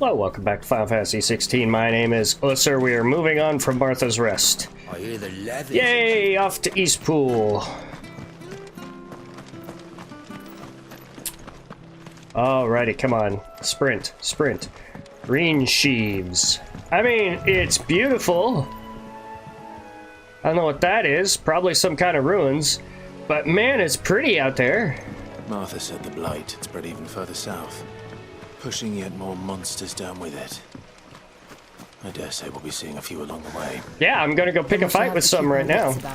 Hello, welcome back to Final Fantasy XVI. My name is Ussur. We are moving on from Martha's Rest. I hear the levies. Yay! Off to Eastpool. Alrighty, come on. Sprint, sprint. Green sheaves. I mean, it's beautiful. I don't know what that is. Probably some kind of ruins. But man, it's pretty out there. Martha said the blight had spread even further south, pushing yet more monsters down with it. I dare say we'll be seeing a few along the way. Yeah, I'm gonna go pick a fight with some right now. Over here.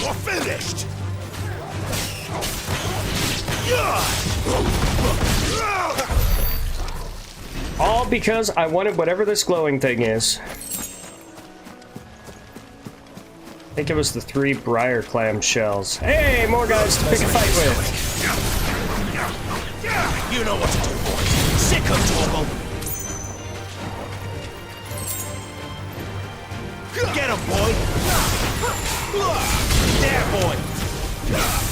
You're finished! All because I wanted whatever this glowing thing is. I think it was the 3 briar clam shells. Hey, more guys to pick a fight with. You know what to do, boy. Sick of trouble. Get him, boy. There, boy.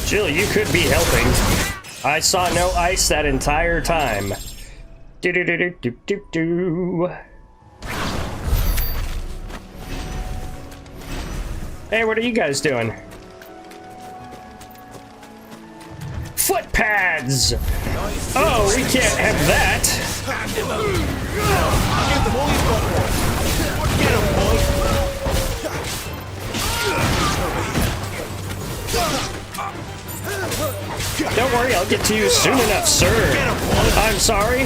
Jill, you could be helping. I saw no ice that entire time. Do do do do do do do. Hey, what are you guys doing? Foot pads! Oh, we can't have that. Hand him up. Give them all you've got, boy. Get him, boy. Don't worry, I'll get to you soon enough, sir. I'm sorry.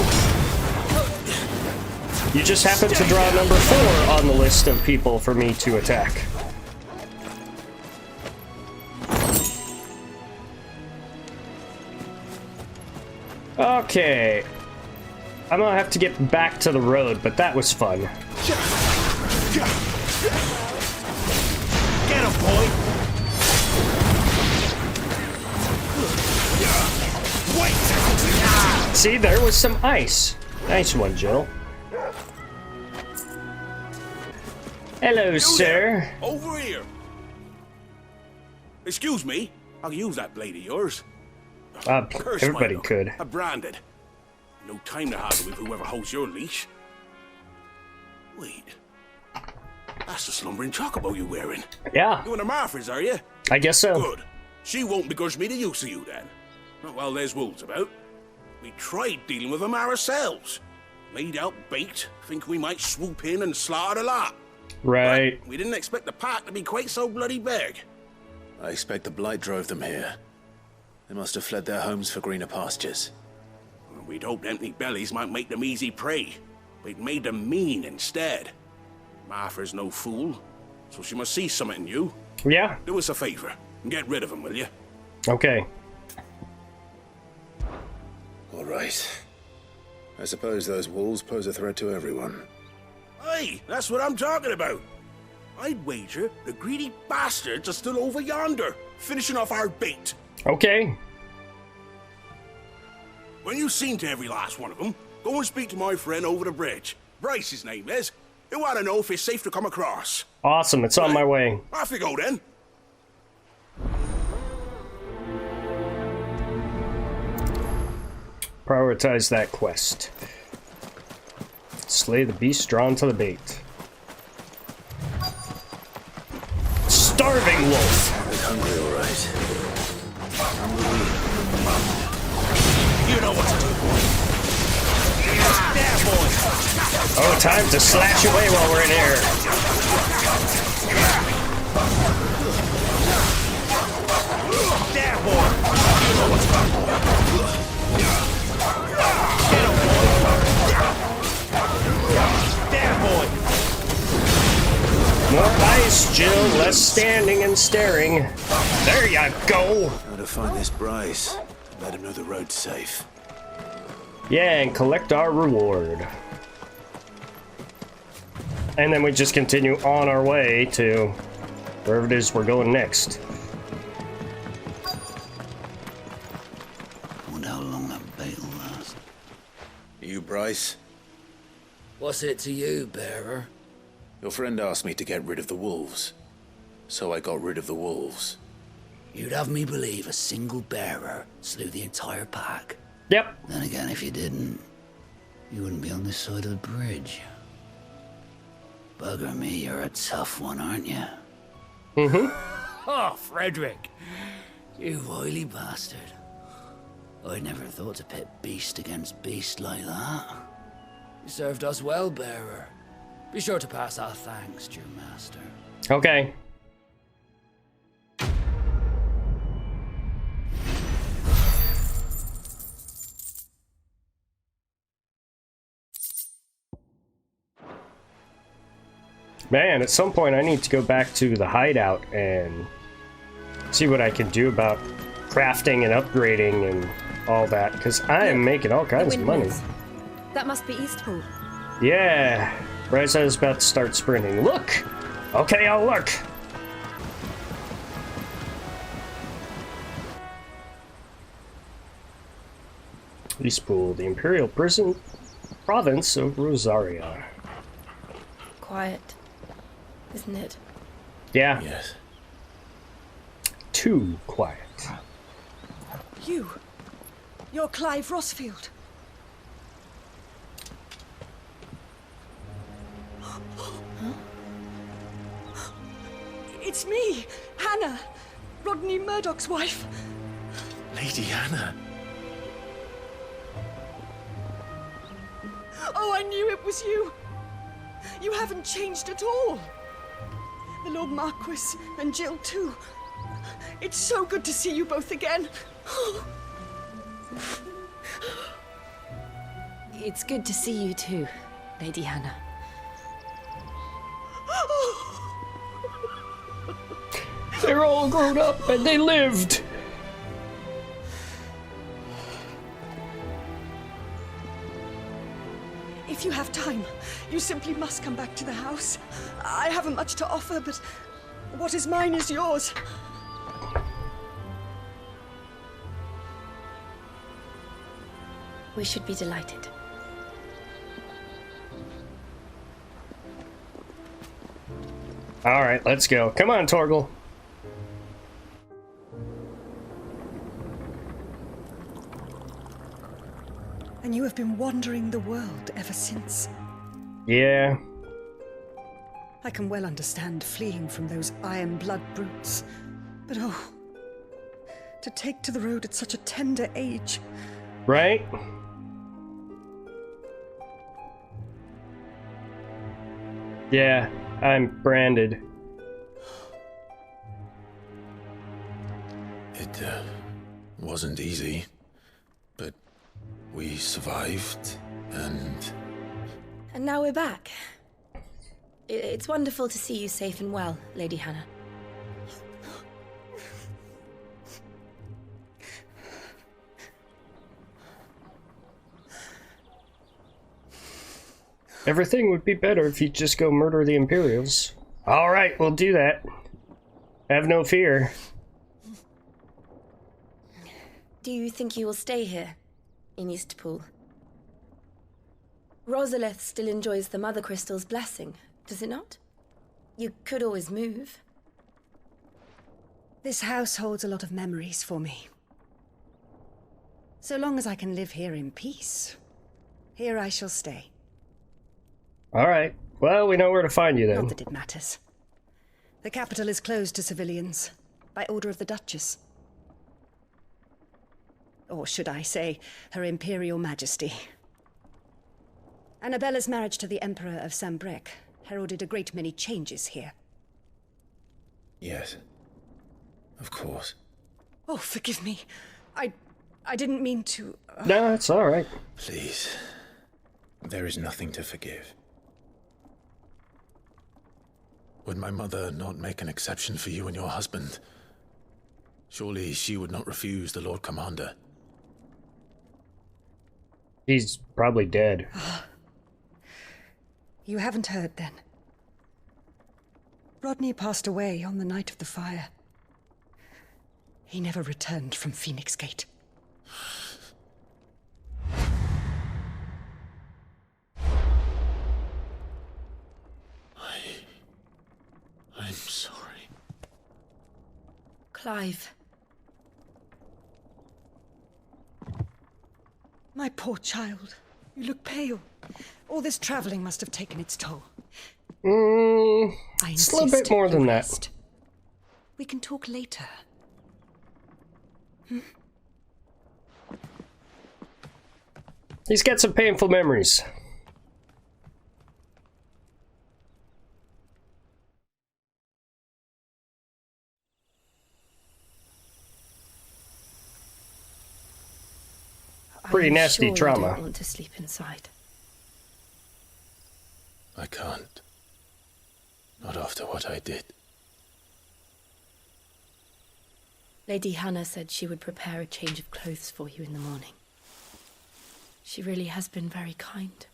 You just happened to draw number 4 on the list of people for me to attack. Okay. I'm gonna have to get back to the road, but that was fun. Get him, boy. See, there was some ice. Nice one, Jill. Hello, sir. Over here. Excuse me. I'll use that blade of yours. Curse Everybody my luck. could. I'm branded. No time to haggle with whoever holds your leash. Wait. That's the slumbering chocobo you're wearing. Yeah, You and the Marthas, are you? I guess so. Good. She won't begrudge me the use of you then. Not while there's wolves about. We tried dealing with them ourselves. Laid out bait, think we might swoop in and slaughter the lot. Right. But we didn't expect the pack to be quite so bloody big. I expect the blight drove them here. They must have fled their homes for greener pastures. We'd hoped empty bellies might make them easy prey. We'd made them mean instead. Martha's no fool, so she must see something in you. Yeah. Do us a favor and get rid of them, will you? Okay. All right. I suppose those wolves pose a threat to everyone. Hey, that's what I'm talking about. I'd wager the greedy bastards are still over yonder, finishing off our bait. Okay. When you've seen to every last one of them, go and speak to my friend over the bridge. Bryce, his name is. He'll want to know if it's safe to come across. Awesome. It's on my way. Off you go then. Prioritize that quest. Slay the beast drawn to the bait. Starving wolf. They're hungry, all right. You know what to do, boy. There, boy. Oh, time to slash away while we're in here. There, boy. You know what's up, boy. Get him, boy. There, boy. More ice, Jill. Less standing and staring. There you go. How to find this Bryce? Let him know the road's safe. Yeah, and collect our reward. And then we just continue on our way to wherever it is we're going next. Wonder how long that bait will last. You, Bryce? What's it to you, bearer? Your friend asked me to get rid of the wolves. so I got rid of the wolves. You'd have me believe a single bearer slew the entire pack. Yep. Then again, if you didn't, you wouldn't be on this side of the bridge. Bugger me, you're a tough one, aren't you? Mm-hmm. Oh, Frederick! You wily bastard. I'd never thought to pit beast against beast like that. You served us well, bearer. Be sure to pass our thanks to your master. Okay. Man, at some point I need to go back to the hideout and see what I can do about crafting and upgrading and all that, because I am making all kinds of money. That must be Eastpool. Yeah, right as I was about to start sprinting. Look! Okay, I'll look! Eastpool, the Imperial Prison Province of Rosaria. Quiet, isn't it? Yeah, Yes. too quiet. You're Clive Rossfield. It's me, Hannah, Rodney Murdoch's wife. Lady Hannah. Oh, I knew it was you. You haven't changed at all. The Lord Marquis and Jill too. It's so good to see you both again. It's good to see you too, Lady Hannah. They're all grown up and they lived! If you have time, you simply must come back to the house. I haven't much to offer, but what is mine is yours. We should be delighted. Alright, let's go. Come on, Torgal. And you have been wandering the world ever since. Yeah. I can well understand fleeing from those iron blood brutes. But oh, to take to the road at such a tender age. Right? Yeah, I'm branded. It wasn't easy, but we survived, and now we're back. It's wonderful to see you safe and well, Lady Hannah. Everything would be better if you just go murder the Imperials. Alright, we'll do that. Have no fear. Do you think you will stay here, in Eastpool? Rosalith still enjoys the Mother Crystal's blessing, does it not? You could always move. This house holds a lot of memories for me. So long as I can live here in peace, here I shall stay. Alright, well, we know where to find you then. Not that it matters. The capital is closed to civilians, by order of the Duchess. Or should I say, Her Imperial Majesty. Annabella's marriage to the Emperor of Sambrec heralded a great many changes here. yes, of course. Oh, forgive me. I didn't mean to... No, it's alright. Please, there is nothing to forgive. Would my mother not make an exception for you and your husband? Surely she would not refuse the Lord Commander. He's probably dead. You haven't heard, then. Rodney passed away on the night of the fire. He never returned from Phoenix Gate. I'm sorry. Clive. My poor child. You look pale. All this traveling must have taken its toll. It's a little bit more than that. Rest. We can talk later. He's got some painful memories. Pretty nasty trauma. I don't want to sleep inside. I can't. Not after what I did. Lady Hannah said she would prepare a change of clothes for you in the morning. She really has been very kind.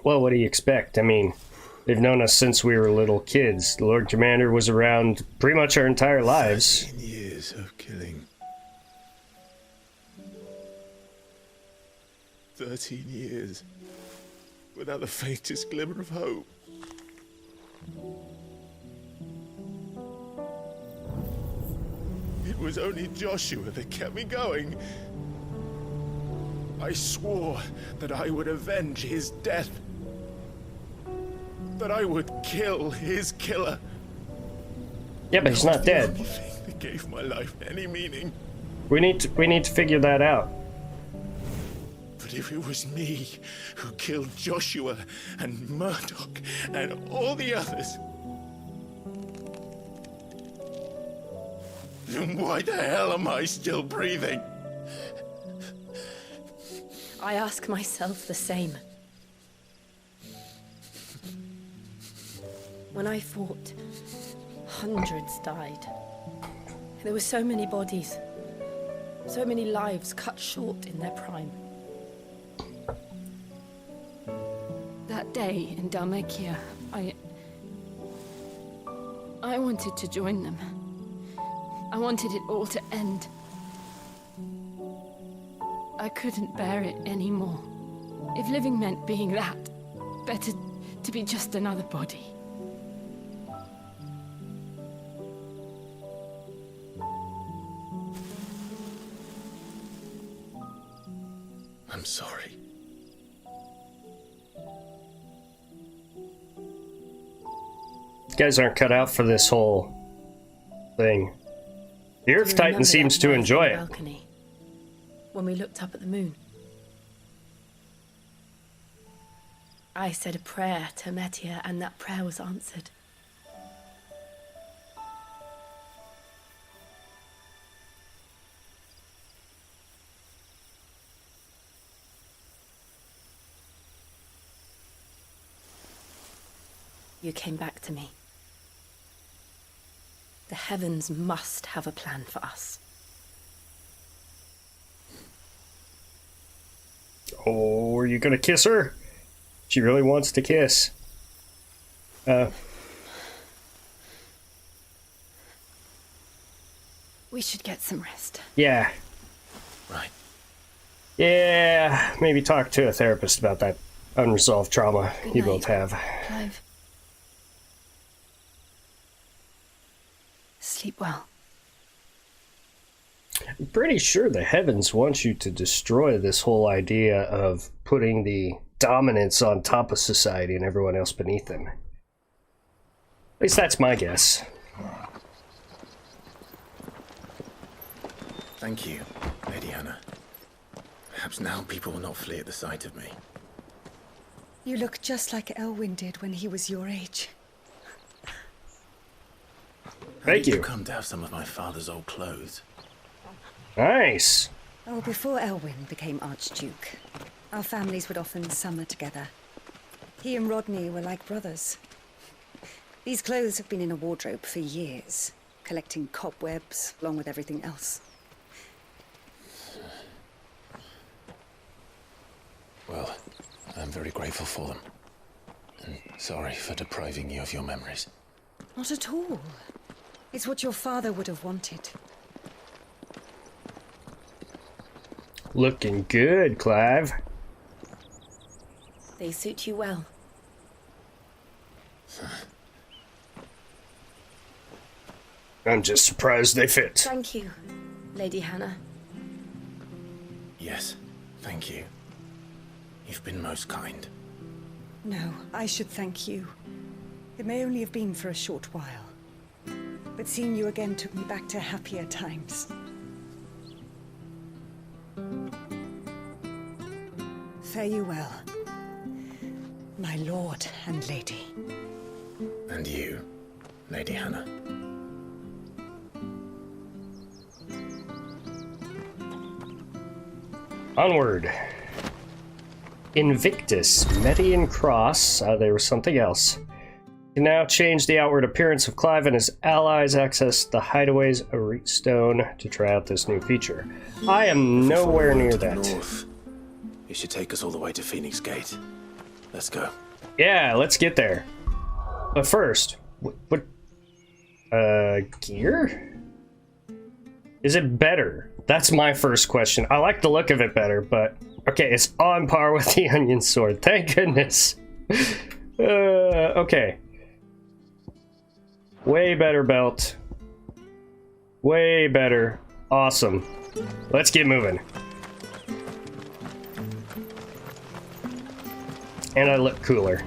Well, what do you expect? I mean, they've known us since we were little kids. The Lord Commander was around pretty much our entire lives. 13 years of killing. 13 years. Without the faintest glimmer of hope. It was only Joshua that kept me going. I swore that I would avenge his death. That I would kill his killer. Yeah, but he's not dead. The only thing that gave my life any meaning. We need to figure that out. But if it was me who killed Joshua and Murdoch and all the others, then why the hell am I still breathing? I ask myself the same. When I fought, hundreds died. There were so many bodies, so many lives cut short in their prime. That day in Dalmekia, I wanted to join them. I wanted it all to end. I couldn't bear it anymore. If living meant being that, better to be just another body. I'm sorry. You guys aren't cut out for this whole thing. The Earth Do you Titan remember seems that to night enjoy on the it. balcony, when we looked up at the moon? I said a prayer to Metia, and that prayer was answered. You came back to me. The heavens must have a plan for us. Oh, are you gonna kiss her? She really wants to kiss. We should get some rest. Yeah. Right. Yeah, maybe talk to a therapist about that unresolved trauma Good you night, both have. Clive. Sleep well. I'm pretty sure the heavens want you to destroy this whole idea of putting the dominance on top of society and everyone else beneath them. At least that's my guess. Thank you, Lady Hannah. Perhaps now people will not flee at the sight of me. You look just like Elwyn did when he was your age. Thank How did you you. come to have some of my father's old clothes? Nice. Oh, before Elwyn became Archduke, our families would often summer together. He and Rodney were like brothers. These clothes have been in a wardrobe for years, collecting cobwebs along with everything else. Well, I'm very grateful for them. And sorry for depriving you of your memories. Not at all. It's what your father would have wanted. Looking good, Clive. They suit you well. I'm just surprised they fit. Thank you, Lady Hannah. Yes, thank you. You've been most kind. No, I should thank you. It may only have been for a short while, but seeing you again took me back to happier times. Fare you well, my lord and lady. And you, Lady Hannah. Onward. Invictus, Median Cross. There was something else. You can now change the outward appearance of Clive and his allies. Access the hideaways of Stone to try out this new feature. I am nowhere near that. North. It should take us all the way to Phoenix Gate. Let's go. Yeah, let's get there. But first, what gear? Is it better? That's my first question. I like the look of it better, but okay, it's on par with the Onion Sword. Thank goodness. Okay. Way better belt. Way better. Awesome. Let's get moving. And I look cooler.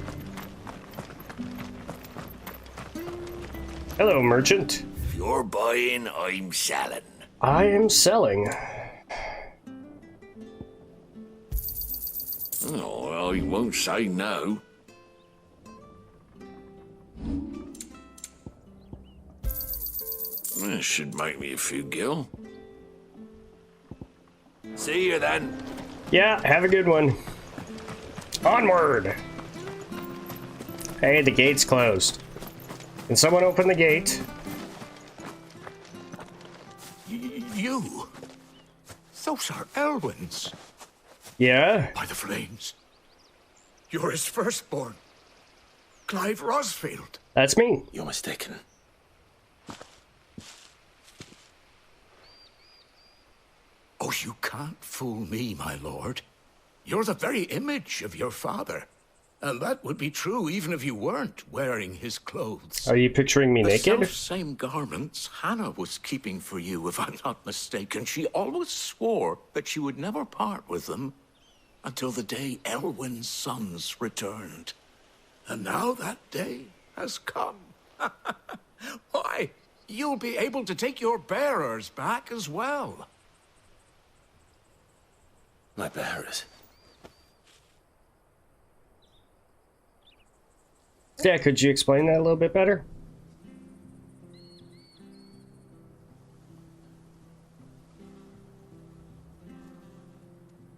Hello, merchant. If you're buying, I'm selling. I am selling. Oh, I won't say no. That should make me a few gil. See you then. Yeah, have a good one. Onward! Hey, the gate's closed. Can someone open the gate? You? Those are Elwyn's. Yeah? By the flames. You're his firstborn. Clive Rosfield. That's me. You're mistaken. Oh, you can't fool me, my lord. You're the very image of your father. And that would be true even if you weren't wearing his clothes. Are you picturing me naked? The same garments Hannah was keeping for you, if I'm not mistaken. She always swore that she would never part with them until the day Elwyn's sons returned. And now that day has come. Why, you'll be able to take your bearers back as well. My bearers. Yeah, could you explain that a little bit better?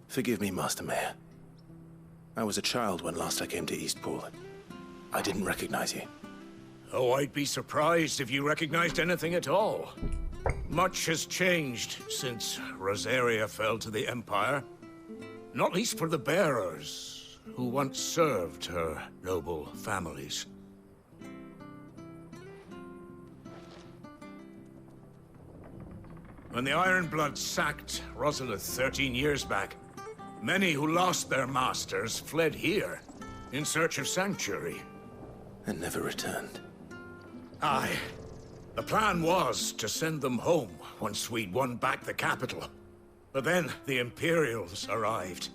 Forgive me, Master Mayor. I was a child when last I came to Eastpool. I didn't recognize you. Oh, I'd be surprised if you recognized anything at all. Much has changed since Rosaria fell to the Empire. Not least for the bearers, who once served her noble families. When the Ironbloods sacked Rosalith 13 years back, many who lost their masters fled here in search of sanctuary. And never returned. Aye. The plan was to send them home once we'd won back the capital. But then the Imperials arrived.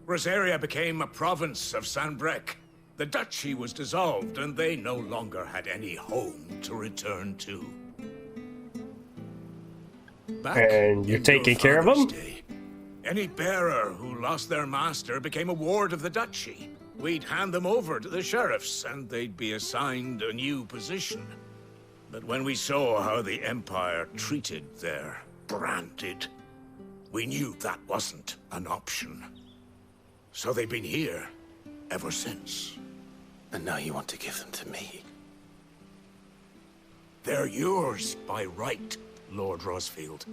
Rosaria became a province of Sanbreque. The duchy was dissolved, and they no longer had any home to return to. Back And you're in taking your care of them? father's day, any bearer who lost their master became a ward of the duchy. We'd hand them over to the sheriffs, and they'd be assigned a new position. But when we saw how the Empire treated their branded, we knew that wasn't an option. So they've been here ever since. And now you want to give them to me. They're yours by right, Lord Rosfield.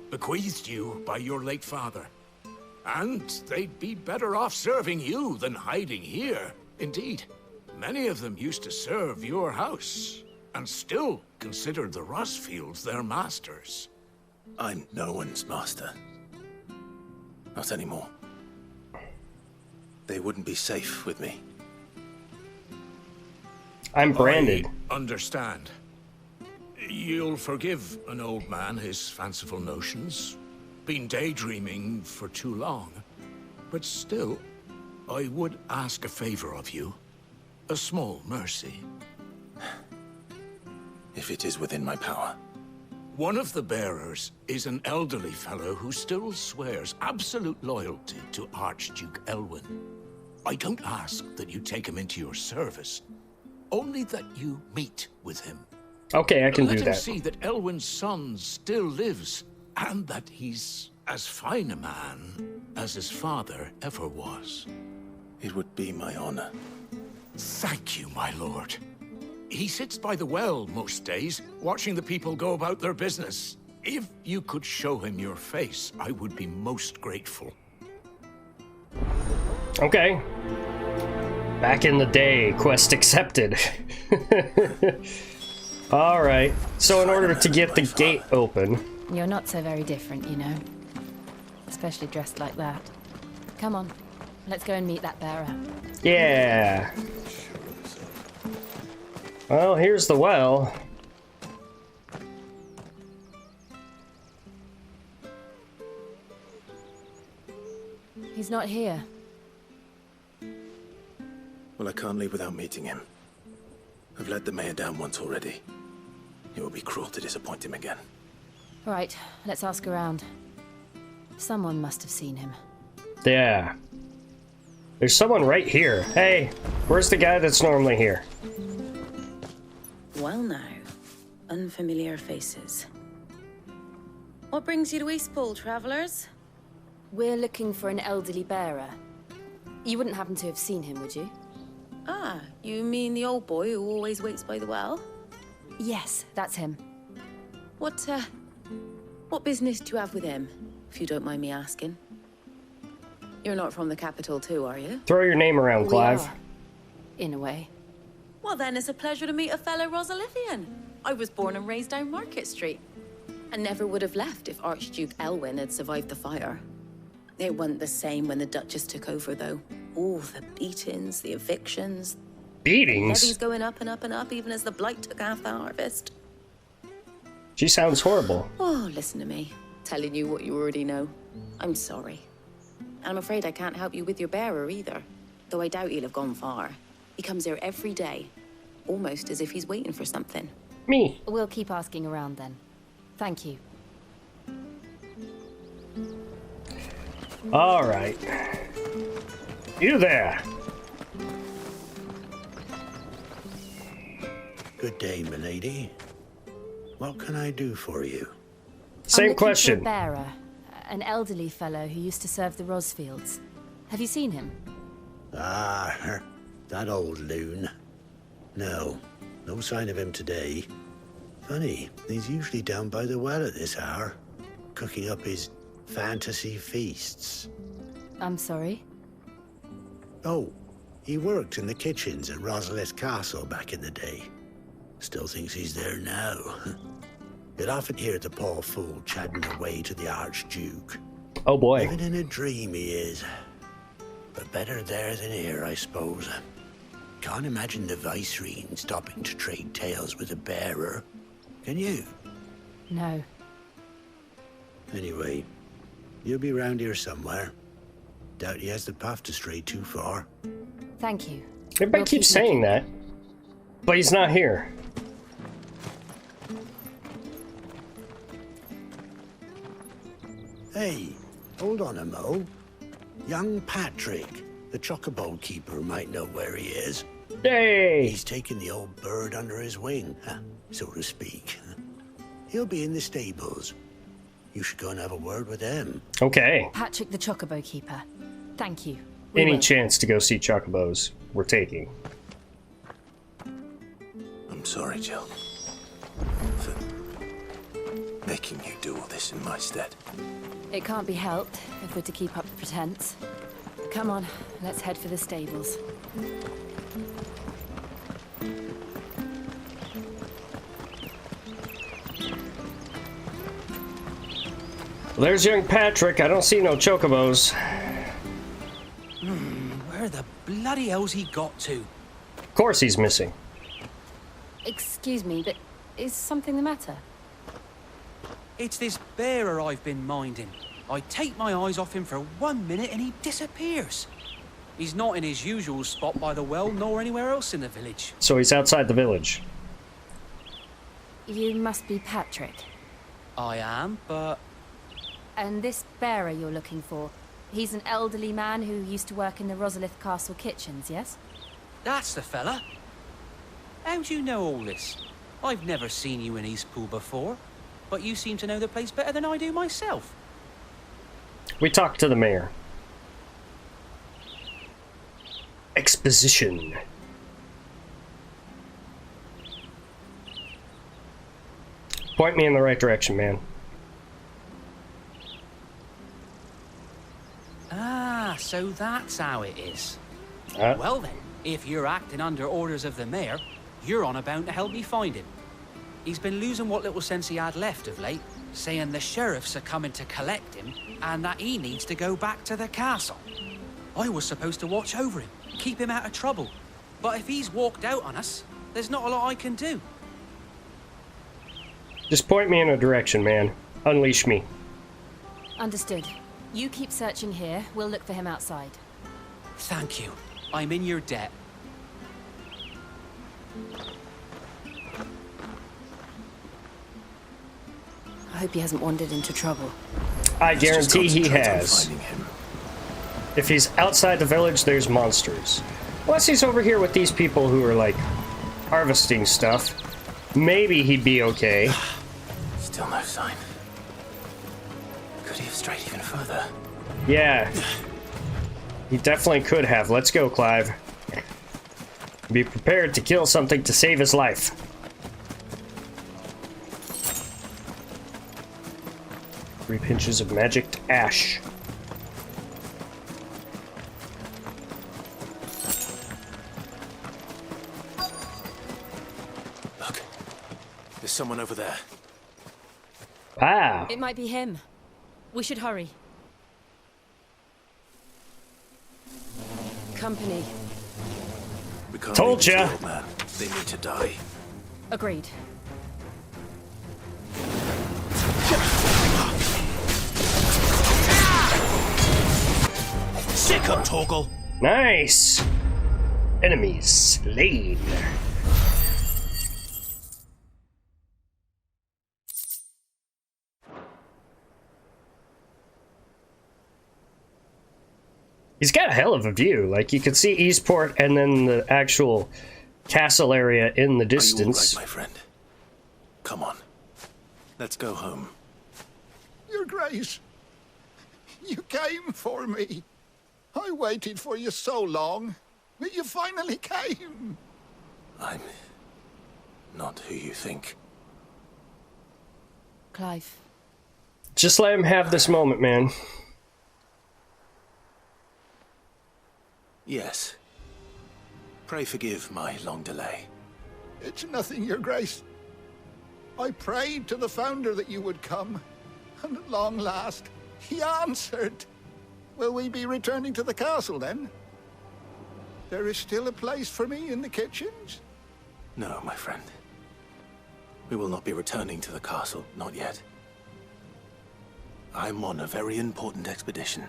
Bequeathed you by your late father. And they'd be better off serving you than hiding here. Indeed, many of them used to serve your house, and still considered the Rosfields their masters. I'm no one's master. Not anymore. They wouldn't be safe with me. I'm branded. I understand. You'll forgive an old man his fanciful notions. Been daydreaming for too long. But still, I would ask a favor of you. A small mercy. If it is within my power. One of the bearers is an elderly fellow who still swears absolute loyalty to Archduke Elwyn. I don't ask that you take him into your service, only that you meet with him. Okay, I can do Let him that. see that Elwyn's son still lives, and that he's as fine a man as his father ever was. It would be my honor. Thank you, my lord. He sits by the well most days, watching the people go about their business. If you could show him your face, I would be most grateful. Okay. Back in the day, quest accepted. Alright, so in order to get the gate open... You're not so very different, you know. Especially dressed like that. Come on, let's go and meet that bearer. Yeah. Well, here's the well. He's not here. Well, I can't leave without meeting him. I've let the mayor down once already. It would be cruel to disappoint him again. Right, let's ask around. Someone must have seen him. Yeah. There's someone right here. Hey, where's the guy that's normally here? Well now, unfamiliar faces. What brings you to Eastpool, travelers? We're looking for an elderly bearer. You wouldn't happen to have seen him, would you? Ah, you mean the old boy who always waits by the well? Yes, that's him. What business do you have with him, if you don't mind me asking? You're not from the capital too, are you? Throw your name around, We Clive. are, in a way. Well then, it's a pleasure to meet a fellow Rosalifian. I was born and raised down Market Street. And never would have left if Archduke Elwyn had survived the fire. It wasn't the same when the Duchess took over, though. All the beatings, the evictions, Beatings? levies going up and up and up, even as the blight took half the harvest. She sounds horrible. Oh, listen to me. Telling you what you already know. I'm sorry. And I'm afraid I can't help you with your bearer either. Though I doubt he'll have gone far. He comes here every day. Almost as if he's waiting for something. Me. We'll keep asking around then. Thank you. Alright. You there. Good day, milady. What can I do for you? I'm Same looking for question. a bearer, an elderly fellow who used to serve the Rosfields. Have you seen him? Ah, that old loon. No sign of him today. Funny, he's usually down by the well at this hour, cooking up his fantasy feasts. I'm sorry? Oh, he worked in the kitchens at Rosalith Castle back in the day. Still thinks he's there now. You'd often hear the poor fool chatting away to the Archduke. Oh boy. Living in a dream he is. But better there than here, I suppose. Can't imagine the Viceroy stopping to trade tales with a bearer. Can you? No. Anyway, you'll be round here somewhere. Doubt he has the path to stray too far. Thank you. Everybody We'll keeps keep saying looking. that. But he's not here. Hey, hold on a mo. Young Patrick, the chocobo keeper, might know where he is. Yay! He's taken the old bird under his wing, so to speak. He'll be in the stables. You should go and have a word with him. Okay. Patrick the Chocobo Keeper. Thank you. Any will. chance to go see Chocobos, we're taking. I'm sorry, Jill. For making you do all this in my stead. It can't be helped if we're to keep up the pretense. Come on, let's head for the stables. Well, there's young Patrick. I don't see no Chocobos. Where the bloody hell's he got to? Of course he's missing. Excuse me, but Is something the matter? It's this bearer I've been minding. I take my eyes off him for 1 minute and he disappears. He's not in his usual spot by the well, nor anywhere else in the village. So he's outside the village. You must be Patrick. I am, but... And this bearer you're looking for, he's an elderly man who used to work in the Rosalith Castle kitchens, yes? That's the fella. How do you know all this? I've never seen you in Eastpool before, but you seem to know the place better than I do myself. We talked to the mayor. Exposition. Point me in the right direction, man. Ah, so that's how it is. Well then, if you're acting under orders of the mayor, you're on about to help me find him. He's been losing what little sense he had left of late, saying the sheriffs are coming to collect him and that he needs to go back to the castle. I was supposed to watch over him, keep him out of trouble. But if he's walked out on us, there's not a lot I can do. Just point me in a direction, man. Unleash me. Understood. You keep searching here, we'll look for him outside. Thank you. I'm in your debt. I hope he hasn't wandered into trouble. I guarantee he has. If he's outside the village, there's monsters. Unless he's over here with these people who are, like, harvesting stuff. Maybe he'd be okay. Still no sign. Could he have strayed even further? Yeah. He definitely could have. Let's go, Clive. Be prepared to kill something to save his life. Three pinches of magicked ash. Look. There's someone over there. Wow. It might be him. We should hurry. Company. We can't Told leave this ya. old man. They need to die. Agreed. Sick up, Torgal! Nice. Enemies slain. He's got a hell of a view. Like, you can see Eastport and then the actual castle area in the distance. Are you all right, my friend? Come on. Let's go home. Your Grace, you came for me. I waited for you so long, but you finally came. I'm not who you think. Clive. Just let him have this moment, man. Yes. Pray forgive my long delay. It's nothing, Your Grace. I prayed to the Founder that you would come, and at long last, he answered. Will we be returning to the castle, then? There is still a place for me in the kitchens? No, my friend. We will not be returning to the castle, not yet. I'm on a very important expedition.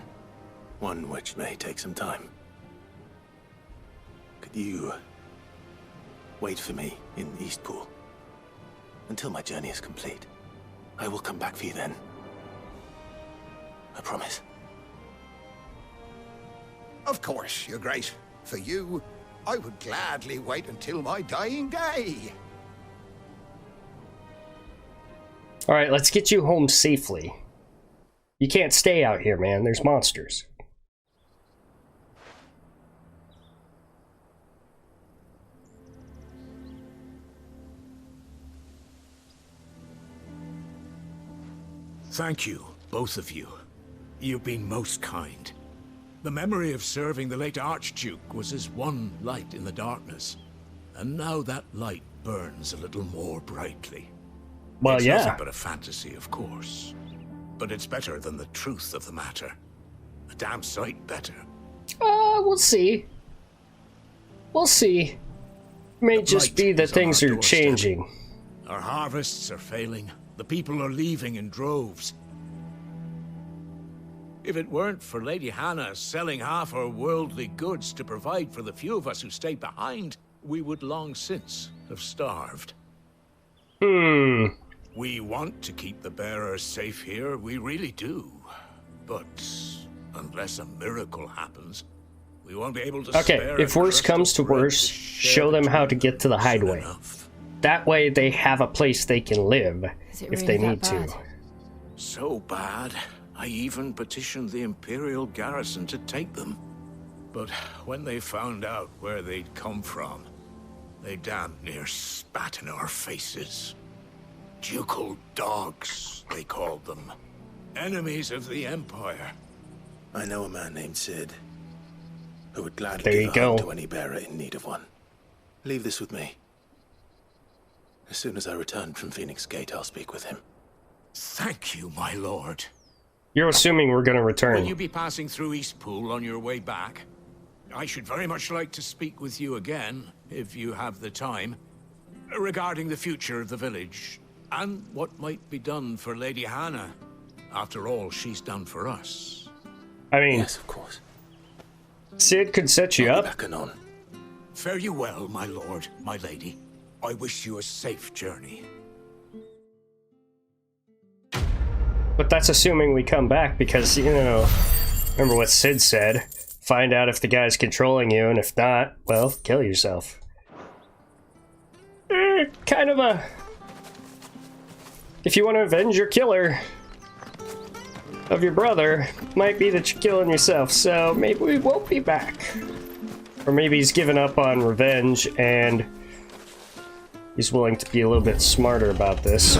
One which may take some time. Could you wait for me in Eastpool until my journey is complete? I will come back for you then. I promise. Of course, Your Grace. For you, I would gladly wait until my dying day. All right, let's get you home safely. You can't stay out here, man. There's monsters. Thank you, both of you. You've been most kind. The memory of serving the late Archduke was as one light in the darkness. And now that light burns a little more brightly. Well, it's yeah. nothing but a fantasy, of course. But it's better than the truth of the matter. A damn sight better. We'll see. We'll see. May just be that things are changing. Our harvests are failing. The people are leaving in droves. If it weren't for Lady Hannah selling half our worldly goods to provide for the few of us who stay behind, we would long since have starved. We want to keep the bearers safe here, we really do. But unless a miracle happens, we won't be able to spare if worse comes to worse, show them how to get to the hideaway. That way they have a place they can live if they need to. So bad, I even petitioned the Imperial garrison to take them. But when they found out where they'd come from, they damn near spat in our faces. Ducal dogs, they called them. Enemies of the Empire. I know a man named Sid, who would gladly give a home to any bearer in need of one. Leave this with me. As soon as I return from Phoenix Gate, I'll speak with him. Thank you, my lord. You're assuming we're going to return. Will you be passing through Eastpool on your way back? I should very much like to speak with you again, if you have the time, regarding the future of the village, and what might be done for Lady Hannah. After all she's done for us. I mean, yes, of course. Sid could set you up. Back anon. Fare you well, my lord, my lady. I wish you a safe journey. But that's assuming we come back because, you know, remember what Sid said. Find out if the guy's controlling you, and if not, well, kill yourself. Kind of a... If you want to avenge your killer of your brother, might be that you're killing yourself, so maybe we won't be back. Or maybe he's given up on revenge, and he's willing to be a little bit smarter about this.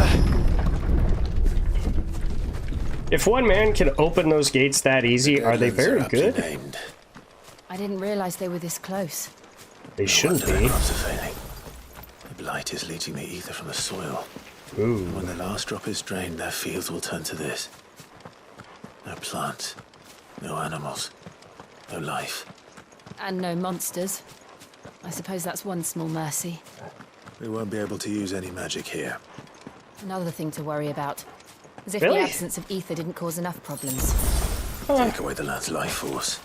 If one man can open those gates that easy, are they very good? I didn't realize they were this close. They shouldn't be. The blight is leaching the ether from the soil. Ooh. When the last drop is drained, their fields will turn to this. No plants, no animals, no life. And no monsters. I suppose that's one small mercy. We won't be able to use any magic here. Another thing to worry about. As if Really? the absence of ether didn't cause enough problems. Take away the lad's life force,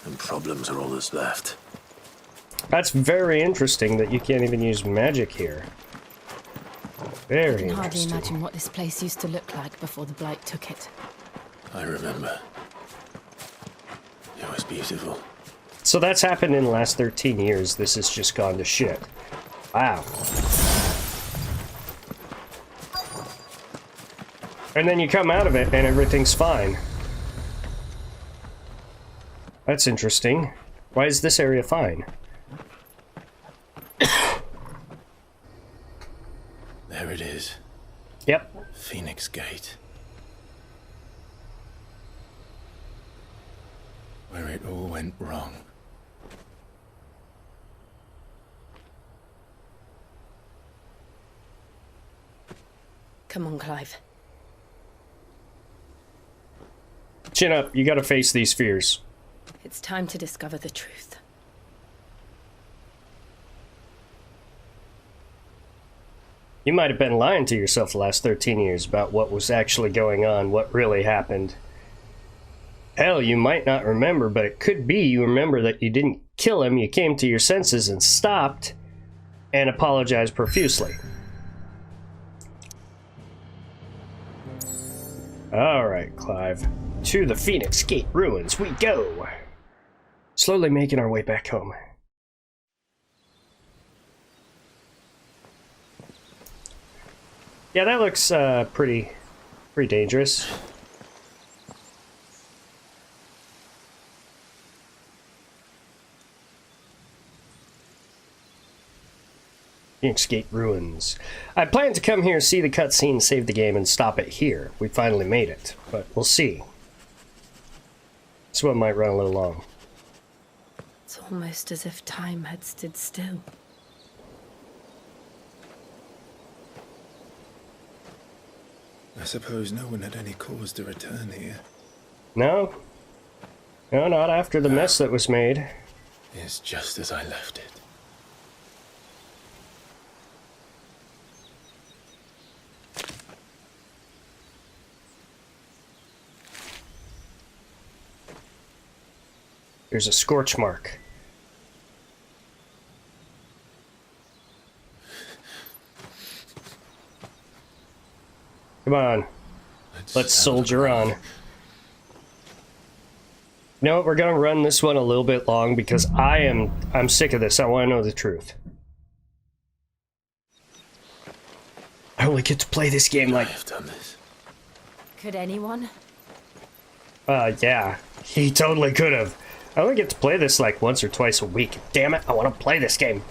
and problems are all that's left. That's very interesting that you can't even use magic here. Very I can hardly interesting. imagine what this place used to look like before the blight took it. I remember. It was beautiful. So that's happened in the last 13 years. This has just gone to shit. Wow. And then you come out of it and everything's fine. That's interesting. Why is this area fine? There it is. Yep. Phoenix Gate. Where it all went wrong. Come on, Clive. Chin up, you gotta face these fears. It's time to discover the truth. You might have been lying to yourself the last 13 years about what was actually going on, what really happened. Hell, you might not remember, but it could be you remember that you didn't kill him, you came to your senses and stopped, and apologized profusely. Alright, Clive. To the Phoenix Gate ruins we go! Slowly making our way back home. Yeah, that looks pretty dangerous. Phoenix Gate ruins. I planned to come here, see the cutscene, save the game, and stop it here. We finally made it, but we'll see. This one might run a little long. It's almost as if time had stood still. I suppose no one had any cause to return here. No? No, not after the mess that was made. It's just as I left it. There's a scorch mark. Come on. Let's soldier on. You know what? We're gonna run this one a little bit long because I'm sick of this. I want to know the truth. I only get to play this game like... I've done this. Could anyone? Yeah. He totally could have. I only get to play this like once or twice a week. Damn it, I want to play this game.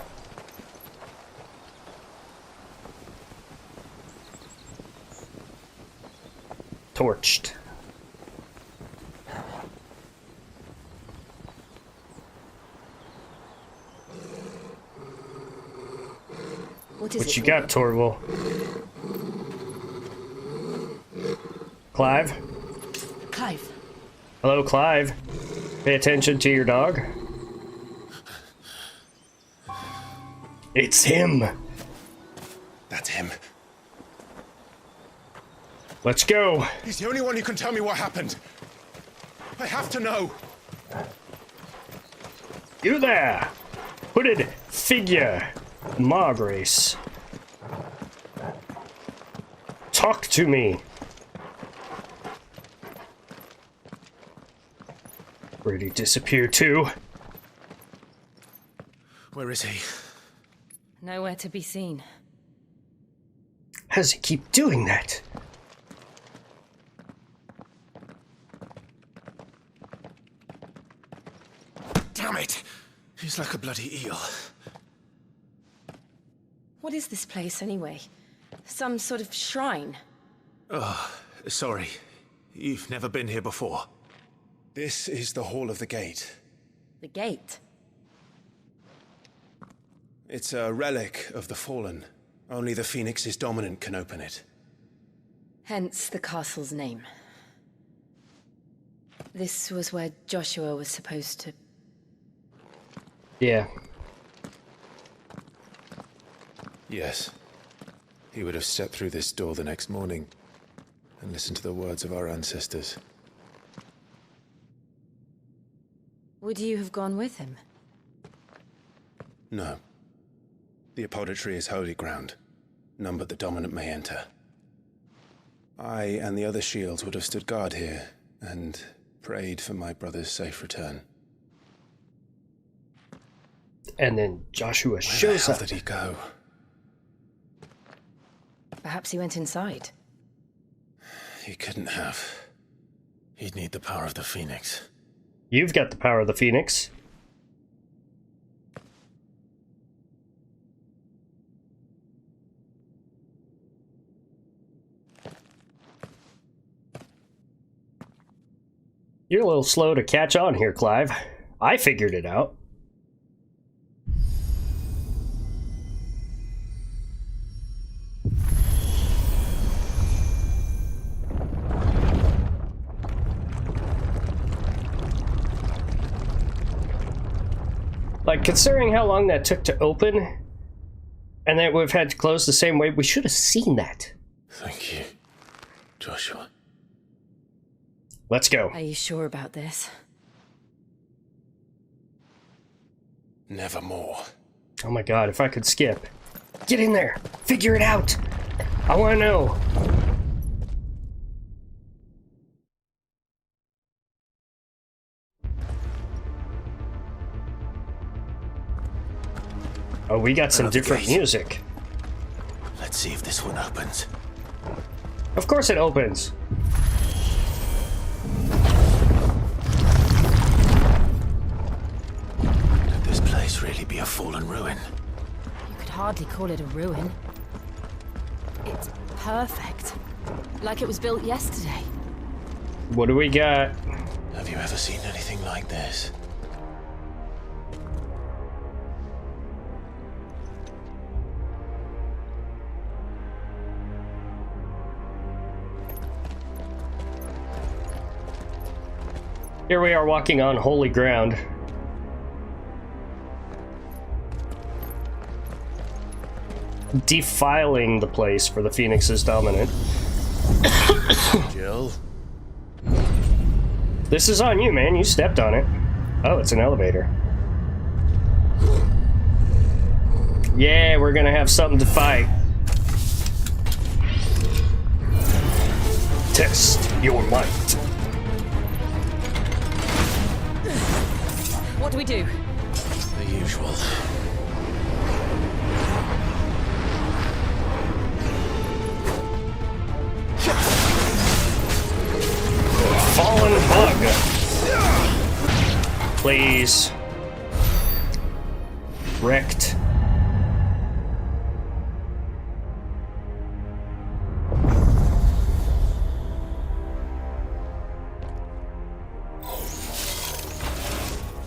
Torched. What you got, Torval? Clive? Clive. Hello, Clive. Pay attention to your dog. It's him. That's him. Let's go. He's the only one who can tell me what happened. I have to know. You there. Hooded figure. Margrace. Talk to me. Where'd he disappear to? Where is he? Nowhere to be seen. How does he keep doing that? Damn it! He's like a bloody eel. What is this place, anyway? Some sort of shrine? Oh, sorry. You've never been here before. This is the Hall of the Gate. The gate? It's a relic of the Fallen. Only the Phoenix's dominant can open it. Hence the castle's name. This was where Joshua was supposed to... Yeah. Yes. He would have stepped through this door the next morning and listened to the words of our ancestors. Would you have gone with him? No. The apodatory is holy ground. None but the dominant may enter. I and the other shields would have stood guard here and prayed for my brother's safe return. And then Joshua shows up. Where did he go? Perhaps he went inside. He couldn't have. He'd need the power of the Phoenix. You've got the power of the Phoenix. You're a little slow to catch on here, Clive. I figured it out. Like, considering how long that took to open, and that we've had to close the same way, we should have seen that. Thank you, Joshua. Let's go. Are you sure about this? Nevermore. Oh my god, if I could skip. Get in there! Figure it out! I want to know! Oh, we got some different music. Let's see if this one opens. Of course it opens. Could this place really be a fallen ruin? You could hardly call it a ruin. It's perfect. Like it was built yesterday. What do we got? Have you ever seen anything like this? Here we are walking on holy ground. Defiling the place for the Phoenix's dominant. Jill? This is on you, man. You stepped on it. Oh, it's an elevator. Yeah, we're gonna have something to fight. Test your might. What do we do? The usual. Fallen bug. Please. Wrecked.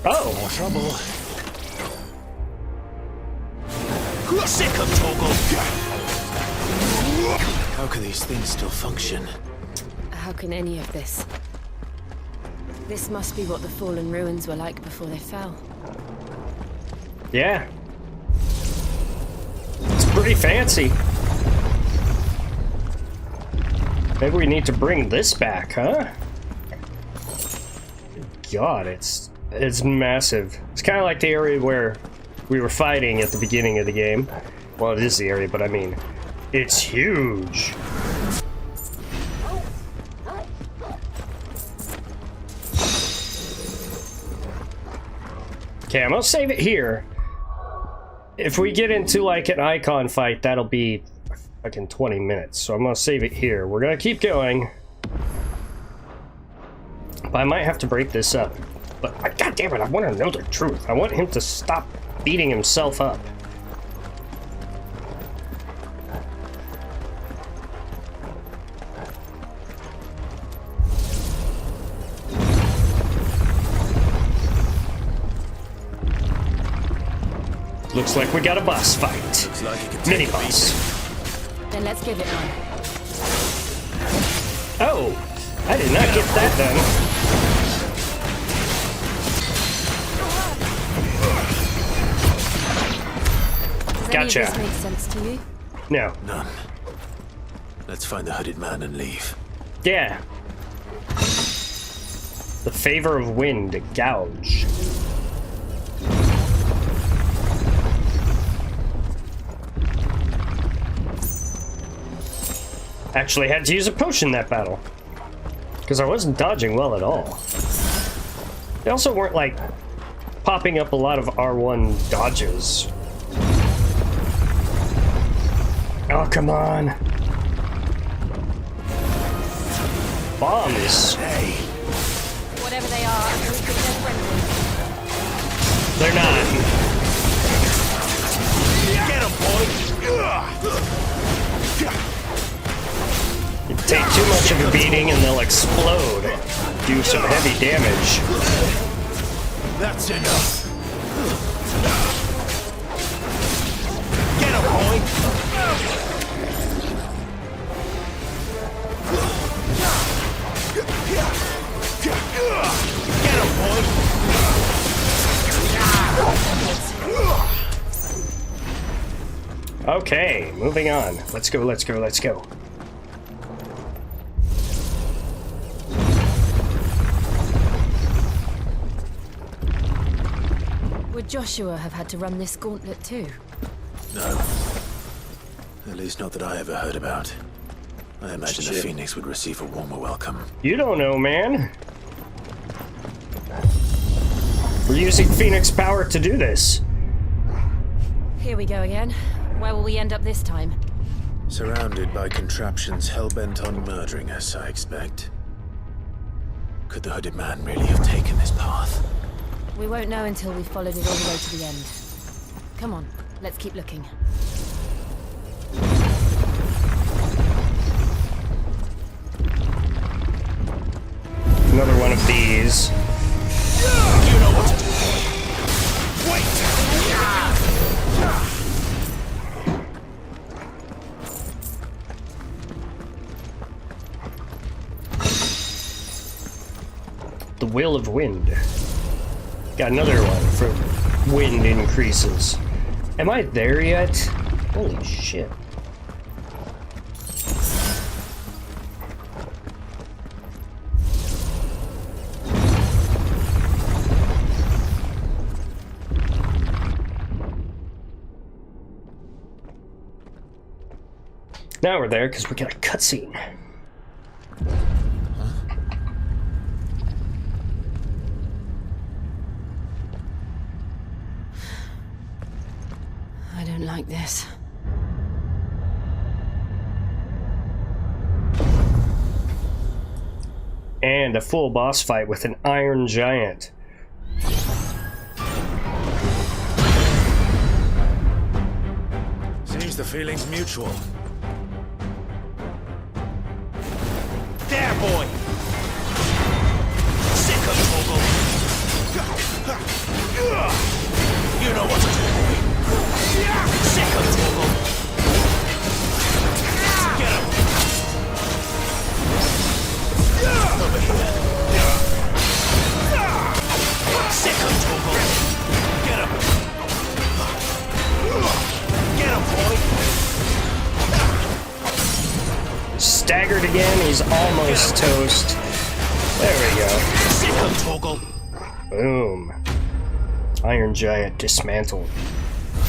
Oh! More trouble. Sick of Toggle! How can these things still function? How can any of this? This must be what the fallen ruins were like before they fell. Yeah. It's pretty fancy. Maybe we need to bring this back, huh? God, it's massive. It's kind of like the area where we were fighting at the beginning of the game. Well, it is the area, but I mean, it's huge. Okay, I'm gonna save it here. If we get into like an icon fight, that'll be fucking 20 minutes. So I'm gonna save it here. We're gonna keep going. But I might have to break this up. But god damn it, I want to know the truth. I want him to stop beating himself up. Looks like we got a boss fight. Looks like you can take Mini a boss. Then let's give it one. Oh, I did not get that done. Does Gotcha. any of this make sense to you? No. None. Let's find the hooded man and leave. Yeah. The favor of wind, gouge. Actually had to use a potion that battle. Because I wasn't dodging well at all. They also weren't like popping up a lot of R1 dodges. Oh, come on. Bombs. Hey. Whatever they are, they're friendly. They're not. Get him, boy! You take too much of a beating and they'll explode. Do some heavy damage. That's enough. Get him, boy! Get him, boy! Okay, moving on. Let's go, let's go, let's go. Would Joshua have had to run this gauntlet too? No. At least not that I ever heard about. I imagine the Phoenix would receive a warmer welcome. You don't know, man. We're using Phoenix power to do this. Here we go again. Where will we end up this time? Surrounded by contraptions hell-bent on murdering us, I expect. Could the hooded man really have taken this path? We won't know until we've followed it all the way to the end. Come on, let's keep looking. Another one of these. You know what to do. Wait! The Will of Wind. Got another one for wind increases. Am I there yet? Holy shit. Now we're there because we got a cutscene. I don't like this. And a full boss fight with an iron giant. Seems the feeling's mutual. There, boy! Sick of Toggle! You know what to do, boy! Sick of Toggle! Get him! Over here! Sick of Toggle! Get him! Get him, boy! Staggered again, he's almost toast. There we go. Sick of Toggle! Boom. Iron Giant dismantled.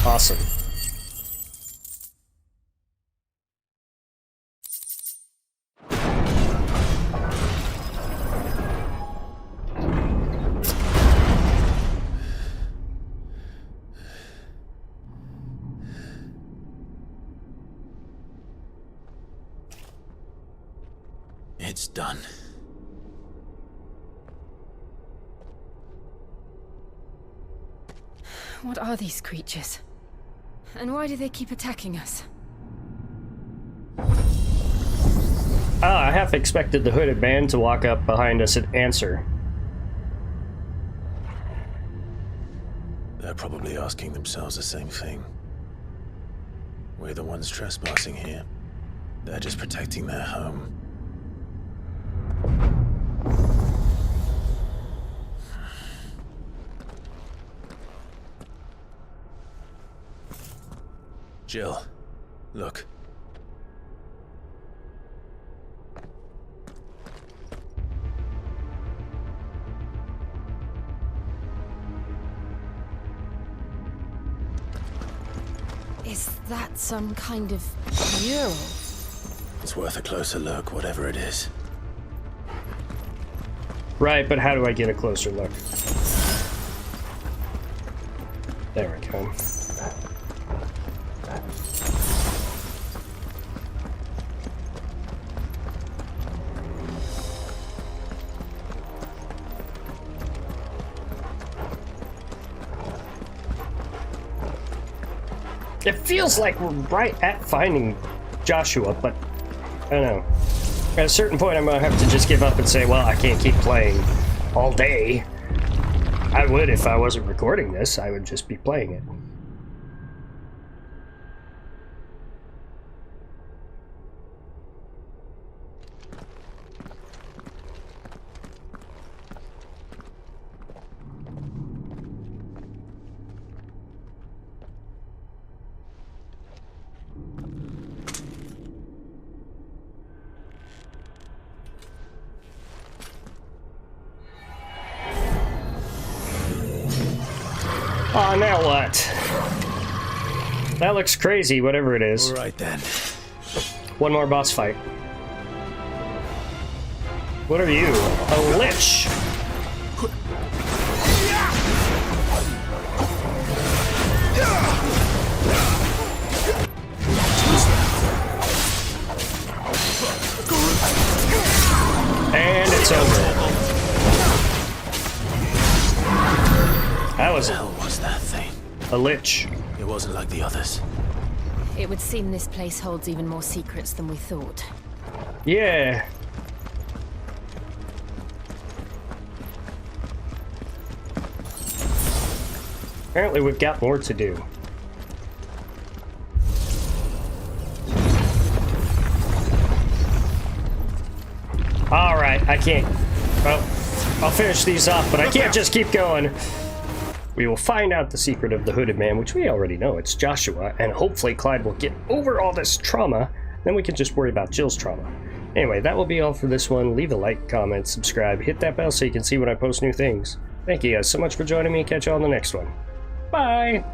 Awesome. It's done. What are these creatures? And why do they keep attacking us? I half expected the hooded man to walk up behind us and answer. They're probably asking themselves the same thing. We're the ones trespassing here. They're just protecting their home. Jill, look. Is that some kind of mural? It's worth a closer look, whatever it is. Right, but how do I get a closer look? There we go. It feels like we're right at finding Joshua, but I don't know. At a certain point, I'm gonna have to just give up and say, well, I can't keep playing all day. I would if I wasn't recording this. I would just be playing it. Oh, now what? That looks crazy, whatever it is. All right, then. One more boss fight. What are you? A lich! And it's over. That was that thing? A lich. It wasn't like the others. It would seem this place holds even more secrets than we thought. Yeah. Apparently we've got more to do. Alright, I can't... Well, I'll finish these off, but I can't just keep going. We will find out the secret of the hooded man, which we already know. It's Joshua, and hopefully Clyde will get over all this trauma. Then we can just worry about Jill's trauma. Anyway, that will be all for this one. Leave a like, comment, subscribe, hit that bell so you can see when I post new things. Thank you guys so much for joining me. Catch you on the next one. Bye!